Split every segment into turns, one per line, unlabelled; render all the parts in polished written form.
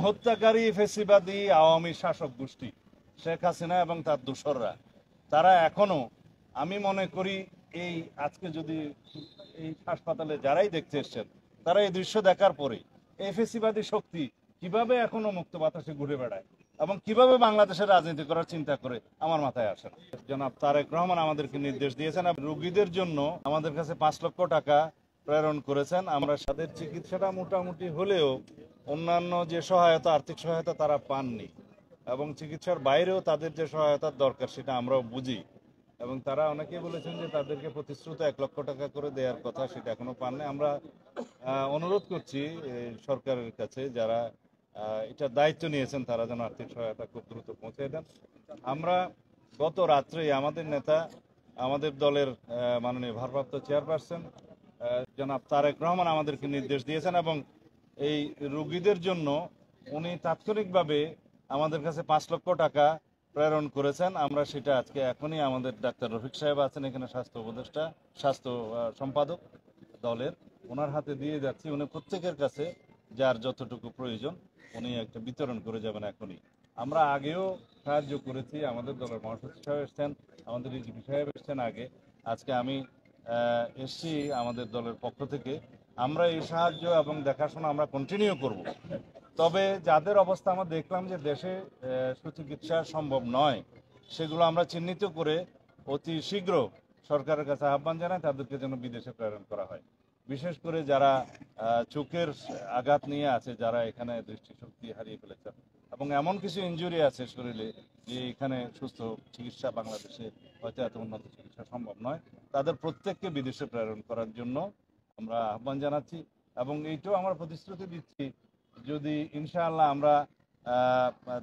হত্যাকারী ফেসিবাদী আওয়ামী শাসক গোষ্ঠী শেখ হাসিনা এবং তার দোসররা তারা এখনো, আমি মনে করি, এই আজকে যদি এই হাসপাতালে যারাই দেখতে এসছেন তারা এই দৃশ্য দেখার পরে এই ফেসিবাদী শক্তি কিভাবে এখনো মুক্ত বাতাসে ঘুরে বেড়ায় এবং কিভাবে বাংলাদেশের রাজনীতি করার চিন্তা করে আমার মাথায় আসে না। জনাব তারেক রহমান আমাদেরকে নির্দেশ দিয়েছেন রোগীদের জন্য আমাদের কাছে 5 লক্ষ টাকা প্রেরণ করেছেন। আমরা তাদের চিকিৎসাটা মোটামুটি হলেও অন্যান্য যে সহায়তা, আর্থিক সহায়তা তারা পাননি এবং চিকিৎসার বাইরেও তাদের যে সহায়তার দরকার সেটা আমরাও বুঝি এবং তারা অনেকেই বলেছেন যে তাদেরকে প্রতিশ্রুত 1 লক্ষ টাকা করে দেওয়ার কথা, সেটা এখনো পাননি। আমরা অনুরোধ করছি সরকারের কাছে যারা এটা দায়িত্ব নিয়েছেন তারা যেন আর্থিক সহায়তা খুব দ্রুত পৌঁছে দেন। আমরা গত রাত্রেই আমাদের নেতা, আমাদের দলের মাননীয় ভারপ্রাপ্ত চেয়ারপারসন জনাব তারেক রহমান আমাদেরকে নির্দেশ দিয়েছেন এবং এই রোগীদের জন্য উনি তাৎক্ষণিকভাবে আমাদের কাছে 5 লক্ষ টাকা প্রেরণ করেছেন। আমরা সেটা আজকে এখনই আমাদের ডাক্তার রফিক সাহেব আছেন এখানে, স্বাস্থ্য উপদেষ্টা, স্বাস্থ্য সম্পাদক দলের, ওনার হাতে দিয়ে যাচ্ছি। উনি প্রত্যেকের কাছে যার যতটুকু প্রয়োজন উনি একটা বিতরণ করে যাবেন এখনই। আমরা আগেও সাহায্য করেছি, আমাদের দলের মহাসচিব সাহেব এসছেন, আমাদের ডিজিপি সাহেব এসছেন আগে, আজকে আমি এসছি আমাদের দলের পক্ষ থেকে। আমরা এই সাহায্য এবং দেখাশোনা আমরা কন্টিনিউ করব। তবে যাদের অবস্থা আমরা দেখলাম যে দেশে সুচিকিৎসা সম্ভব নয়, সেগুলো আমরা চিহ্নিত করে অতি শীঘ্র সরকারের কাছে আহ্বান জানাই তাদেরকে যেন বিদেশে প্রেরণ করা হয়। বিশেষ করে যারা চোখের আঘাত নিয়ে আছে, যারা এখানে দৃষ্টিশক্তি হারিয়ে ফেলেছেন এবং এমন কিছু ইনজুরি আছে শরীরে যে এখানে সুস্থ চিকিৎসা বাংলাদেশে হয়তো এত উন্নত চিকিৎসা সম্ভব নয়, তাদের প্রত্যেককে বিদেশে প্রেরণ করার জন্য আমরা আহ্বান জানাচ্ছি এবং এইটাও আমরা প্রতিশ্রুতি দিচ্ছি, যদি ইনশাআল্লাহ আমরা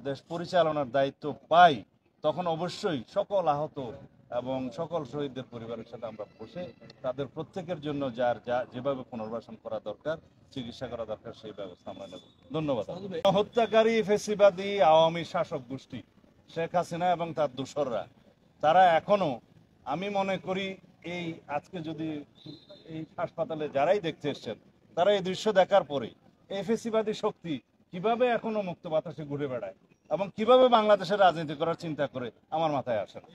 দেশ পরিচালনার দায়িত্ব পাই তখন অবশ্যই সকল আহত এবং সকল শহীদদের পরিবারের সাথে আমরা বসে তাদের প্রত্যেকের জন্য যার যেভাবে পুনর্বাসন করা দরকার, চিকিৎসা করা দরকার, সেই ব্যবস্থা আমরা নেব। ধন্যবাদ। হত্যাকারী ফেসিবাদী আওয়ামী শাসক গোষ্ঠী শেখ হাসিনা এবং তার দোসররা তারা এখনো, আমি মনে করি, এই আজকে যদি এই হাসপাতালে যারাই দেখতে এসছেন তারা এই দৃশ্য দেখার পরে এই ফেসিবাদী শক্তি কিভাবে এখনো মুক্ত বাতাসে ঘুরে বেড়ায় এবং কিভাবে বাংলাদেশের রাজনীতি করার চিন্তা করে আমার মাথায় আসে না।